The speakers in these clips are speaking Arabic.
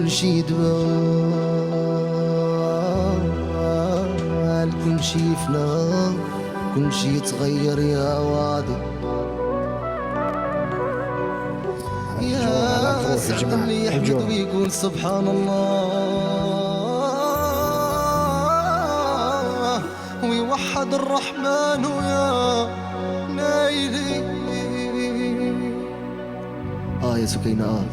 كل شي دوال، كل شي فنا، كل شي يتغير يا وادي. يا سعد اللي يحمد ويقول سبحان الله ويوحد الرحمن ويا نايلي. يا سكينة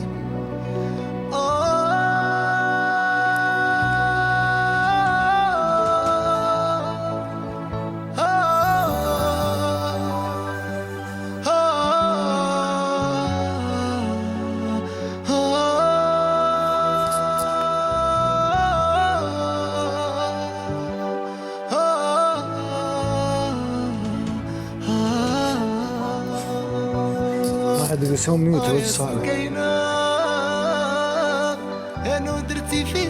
واحد بيسوي ميوت وجه صالح. انا درتي في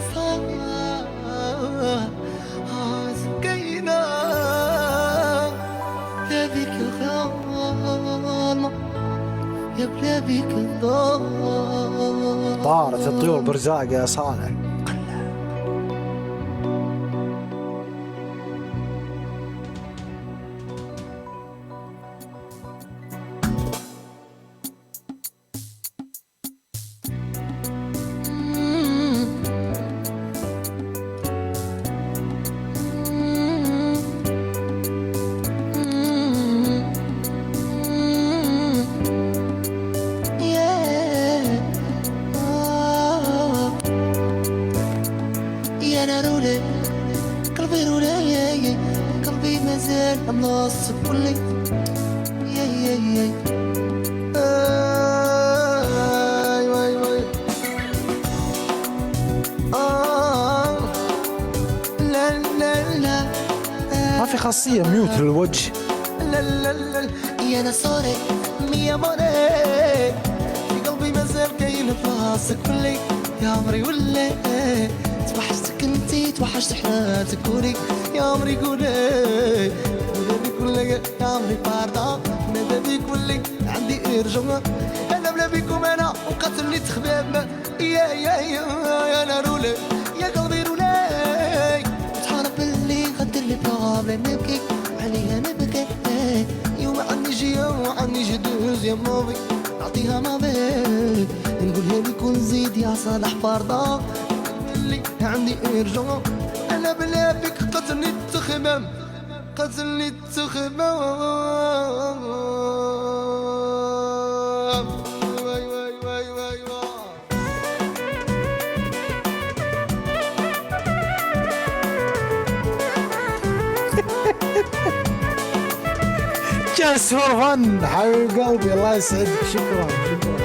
سكينة يا بيك الغالة يا بلا بيك الضال. طارت الطيور برزاق يا صالح. قلبي مازال ملاصق كلي لا لا لا ما في خاصية ميوت للوجه. لا لا لا يا نصاري مية موني في قلبي مازال كاين بلاصتك كلي يا عمري ولا توحشتك انتي توحشت حياتك كوري يا عمري قولي بيك ولا يا عمري باردا نادا بيك ولي عندي ارجع انا بلا بيكم انا وقتلني تخباب يا نارولي يا قلبي رولاي تحارب اللي غدر لي بروبليم نبكي عليها نبكي يوم عني جي وعني جدوز يا ماضي نعطيها ماضي نقولها لي كون زيد يا صالح باردا اللي عندي ارجع انا بلا بك قتلني التخمام قتلني التخمام. واي واي واي واي جالس فور فن حبيب قلبي الله يسعدك. شكرا شكرا.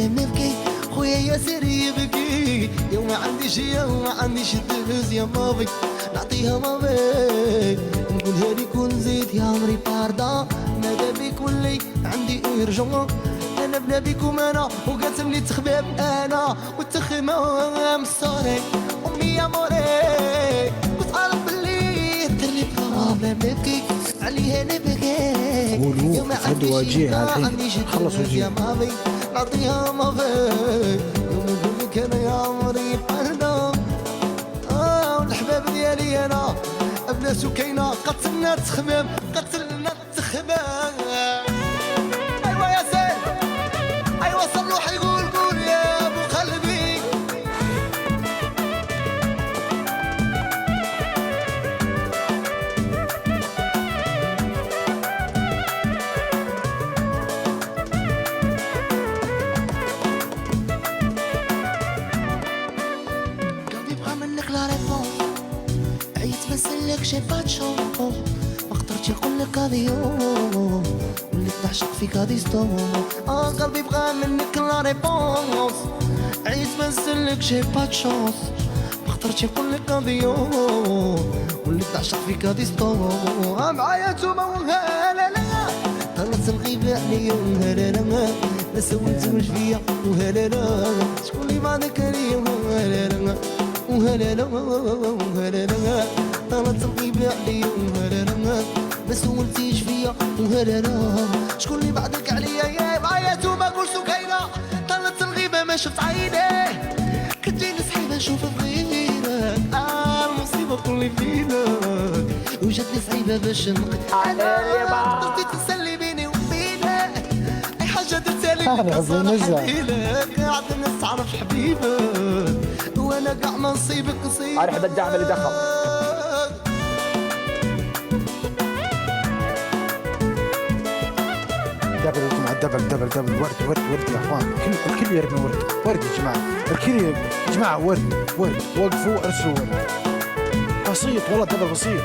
نبكي خويا ياسر يبكي يوم ما عنديش يوم ما عنديش الدهز يا ماضي نعطيها ماضي نقولها لي كون زيد يا عمري باردا نادا بيك ولي عندي ارجع انا بلا بيكم انا وقاتلني تخباب انا والتخمام صاري امي يا موري وتعرف باللي درلي بروبليم نبكي عليها نبكي يوم ما عنديش خلص وجهي نعطيها مافي يوم نقولك انا يا عمري حرنا والحباب ديالي انا ابنا سكينة قتلنا التخمام قتلنا التخمام. ايوا يا زين ايوا صلوح يقول قول يا ابو قلبي نسلك شي باتشو ما قدرتش نقولك هذي يوم وليت نعشق فيك هذي ستوم قلبي بغى منك لا ريبونس عيت نسلك شي باتشونس ما قدرتش نقولك هذي يوم وليت نعشق فيك هذي ستوم معايا نتوما وهلا لا طلعت الغيبة عليا وهلا لا سولت واش فيا وهلا لا شكون شكوني بعدك اليوم وهلا لا وهلا لا وهلا لا طلعت الغيبة عليا وهلا لا ما سولتيش فيا وهلا لا شكون اللي بعدك عليا يا معايا وما قول سكينة طلعت الغيبة ما شفت عيني كتجيني صحيبة نشوف غيرك المصيبة كل فينا وجاتني صعيبة باش نقد انا قلتي تسلي بيني وبينك اي حاجة درتها لي لك صالحتي قاعد الناس تعرف حبيبك وانا كاع ما نصيبك نصيبك ارحب الدعم اللي دخل دبل يا جماعه دبل ورد يا اخوان الكل يرمي ورد يا جماعه الكل يا جماعه ورد وقفوا ارسلوا ورد بسيط والله دبل بسيط